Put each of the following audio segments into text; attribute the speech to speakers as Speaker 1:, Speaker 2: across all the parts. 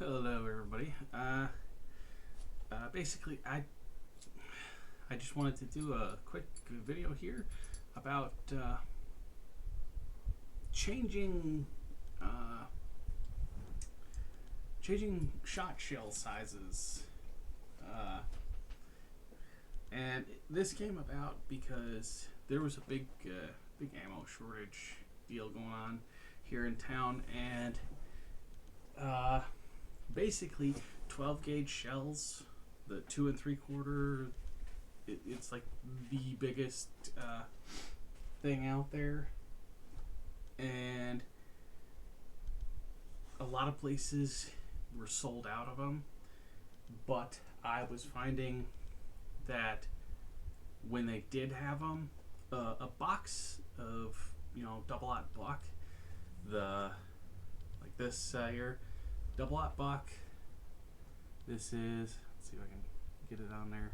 Speaker 1: Hello, everybody. Basically, I just wanted to do a quick video here about changing uh, changing shot shell sizes, and this came about because there was a big ammo shortage deal going on here in town, and basically 12 gauge shells, the 2 3/4, it's like the biggest thing out there, and a lot of places were sold out of them. But I was finding that when they did have them, a box of double-aught buck, the like this here, double-aught buck. This is, let's see if I can get it on there.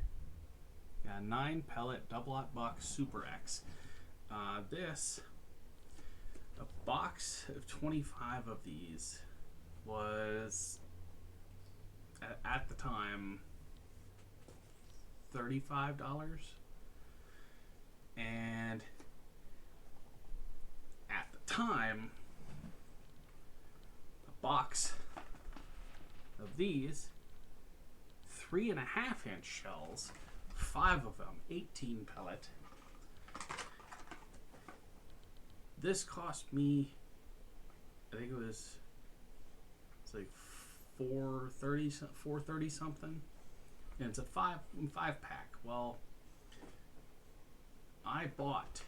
Speaker 1: Yeah, 9 pellet double-aught buck Super X. This, a box of 25 of these was at the time $35, and at the time a box of these 3.5-inch shells, 5 of them, 18 pellet. This cost me, I think it's like $430 something, and it's a five pack. Well, I bought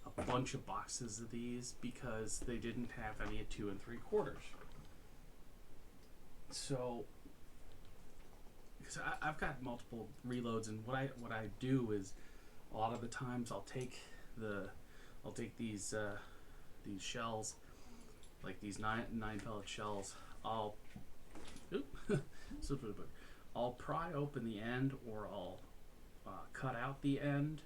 Speaker 1: a bunch of boxes of these because they didn't have any at 2 3/4. So, because I've got multiple reloads, and what I do is a lot of the times I'll take these shells, like these nine pellet shells. I'll pry open the end, or I'll cut out the end.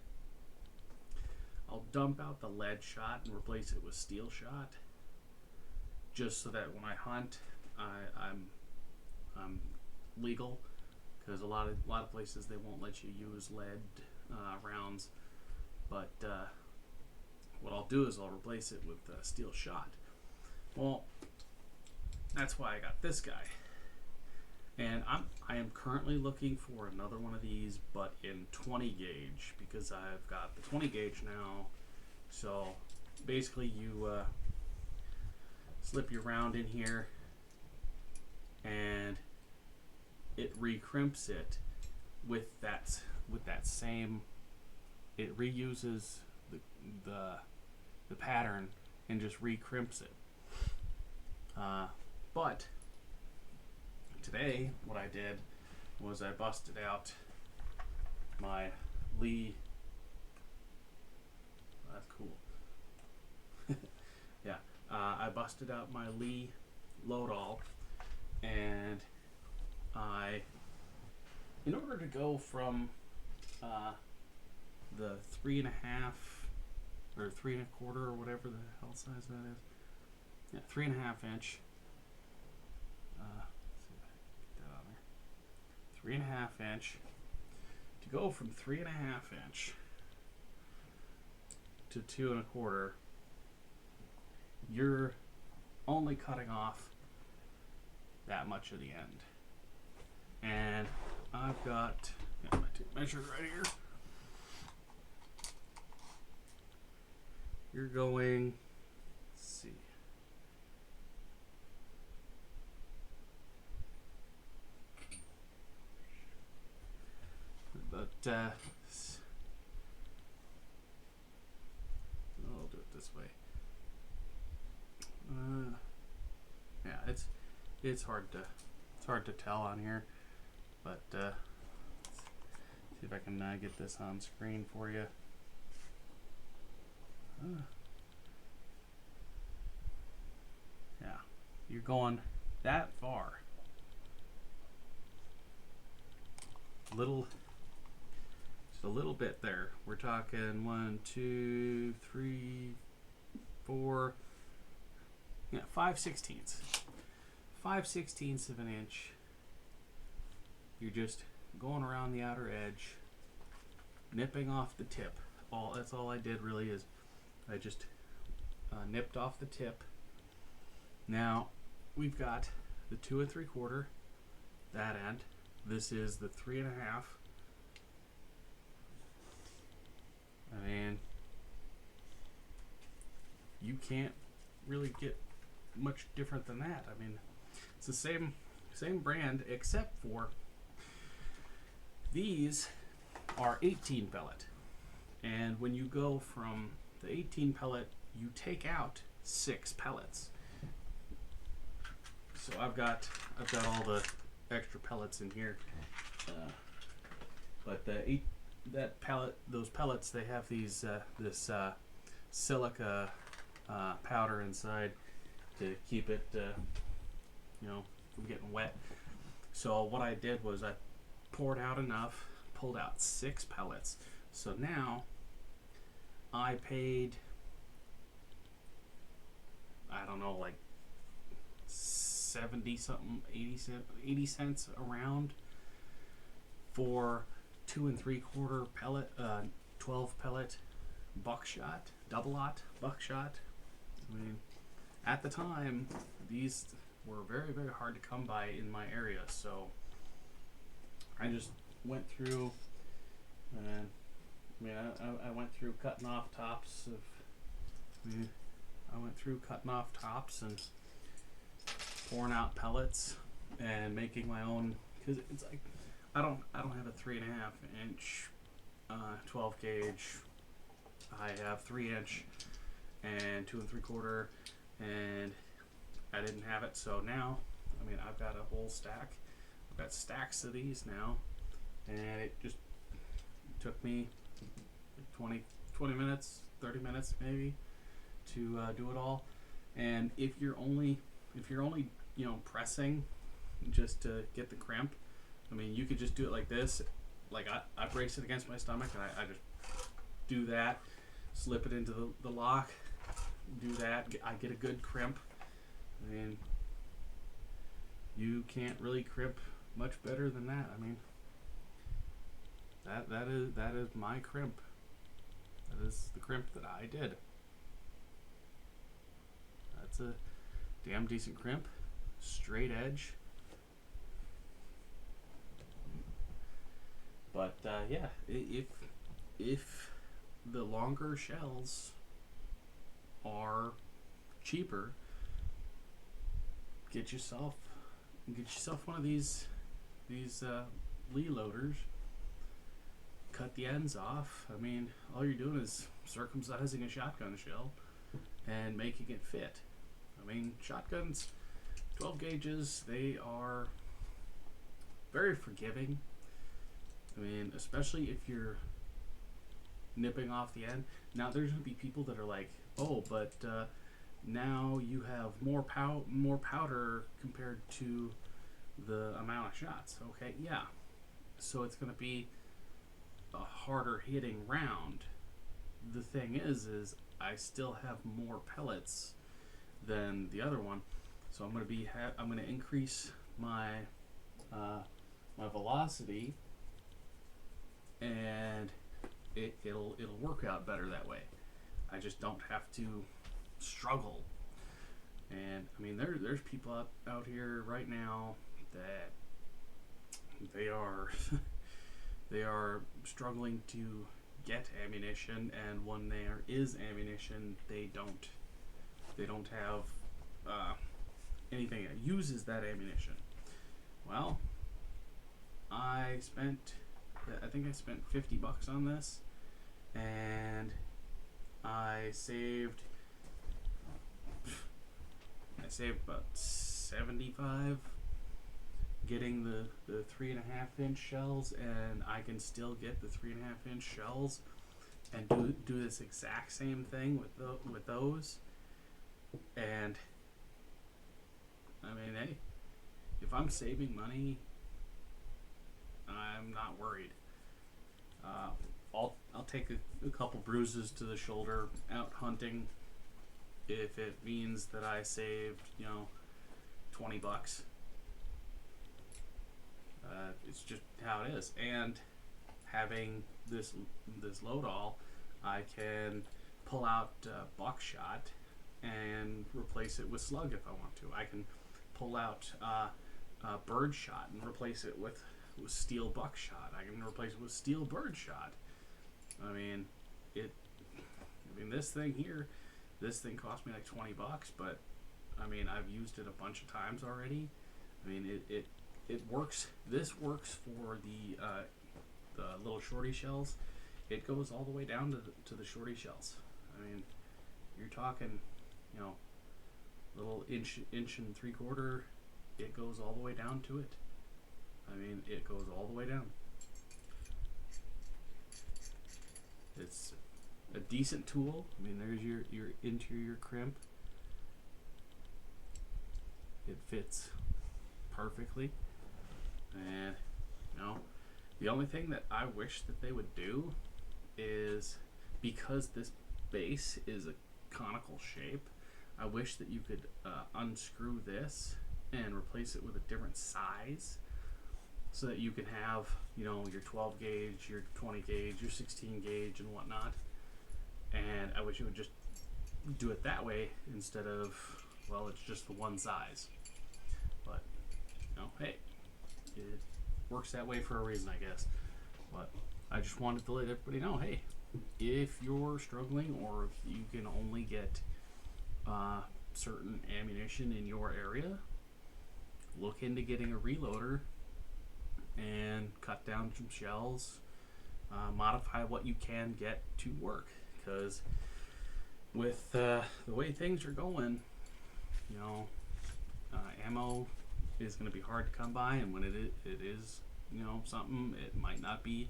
Speaker 1: I'll dump out the lead shot and replace it with steel shot, just so that when I hunt, I'm legal, because a lot of places they won't let you use lead rounds. But what I'll do is I'll replace it with steel shot. Well, that's why I got this guy, and I am currently looking for another one of these, but in 20 gauge, because I've got the 20 gauge now. So basically, you slip your round in here, and it recrimps it with that same. It reuses the pattern and just recrimps it. But today, what I did was I busted out my Lee. Oh, that's cool. Yeah, I busted out my Lee load-all, and in order to go from the 3.5 or 3 1/4 or whatever the hell size that is. Yeah, 3.5 inch. Let's see if I can get that on there. 3.5 inch. To go from 3.5 inch to 2 1/4, you're only cutting off that much of the end. And I've got my tape measure right here. You're going, let's see, but I'll do it this way. Yeah, it's hard to tell on here, but let's see if I can get this on screen for you. Yeah, you're going that far. Just a little bit there. We're talking 1, 2, 3, 4, 5/16. 5/16 of an inch. You're just going around the outer edge, nipping off the tip. That's all I did really is I just nipped off the tip. Now we've got the 2 3/4 that end. This is the 3 1/2. I mean, you can't really get much different than that. I mean, it's the same brand, except for these are 18 pellet, and when you go from the 18 pellet, you take out 6 pellets. So I've got all the extra pellets in here, but those pellets, they have these this silica powder inside to keep it from getting wet. So what I did was I poured out enough, pulled out 6 pellets. So now I paid, I don't know, like 70 something, 80 cents around for 2 3/4 pellet, 12 pellet buckshot, double-aught buckshot. I mean, at the time, these were very, very hard to come by in my area, so I just went through, and I went through cutting off tops and pouring out pellets and making my own, because it's like I don't have a 3 1/2 inch 12 gauge. I have 3 inch and 2 3/4, and I didn't have it. So now, I mean, I've got a whole stack. I've got stacks of these now, and it just took me 20 minutes, 30 minutes maybe to do it all. And if you're only pressing just to get the crimp, I mean, you could just do it like this. Like I brace it against my stomach, and I just do that, slip it into the lock, do that. I get a good crimp. I mean, you can't really crimp much better than that. I mean, that is my crimp. That is the crimp that I did. That's a damn decent crimp, straight edge. But yeah, if the longer shells are cheaper, get yourself one of these Lee loaders. Cut the ends off. I mean, all you're doing is circumcising a shotgun shell and making it fit. I mean, shotguns, 12 gauges, they are very forgiving. I mean, especially if you're nipping off the end. Now, there's going to be people that are like, oh, but now you have more powder compared to the amount of shots. Okay, yeah. So it's going to be a harder hitting round. The thing is I still have more pellets than the other one, so I'm going to increase my my velocity, and it'll work out better that way. I just don't have to struggle. And I mean, there's people out here right now that they are they are struggling to get ammunition, and when there is ammunition, they don't have anything that uses that ammunition. Well, I think I spent $50 on this, and I saved about 75 getting the 3 1/2 inch shells, and I can still get the 3 1/2 inch shells and do this exact same thing with those. And I mean, hey, if I'm saving money, I'm not worried. I'll take a couple bruises to the shoulder out hunting if it means that I saved $20. It's just how it is. And having this load all, I can pull out buckshot and replace it with slug if I want to. I can pull out bird shot and replace it with steel buckshot. I can replace it with steel bird shot. I mean, this thing here, this thing cost me like $20, but I mean, I've used it a bunch of times already. I mean, it works. This works for the little shorty shells. It goes all the way down to the shorty shells. I mean, you're talking, little inch and 3/4. It goes all the way down to it. I mean, it goes all the way down. It's a decent tool. I mean, there's your interior crimp. It fits perfectly. And, the only thing that I wish that they would do is, because this base is a conical shape, I wish that you could unscrew this and replace it with a different size, so that you can have, your 12 gauge, your 20 gauge, your 16 gauge and whatnot. And I wish you would just do it that way instead of, well, it's just the one size. But, hey, it works that way for a reason, I guess. But I just wanted to let everybody know, hey, if you're struggling, or if you can only get certain ammunition in your area, look into getting a reloader and cut down some shells, modify what you can get to work, because with the way things are going, ammo is going to be hard to come by, and when it is something, it might not be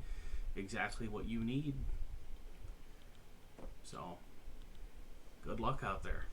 Speaker 1: exactly what you need. So good luck out there.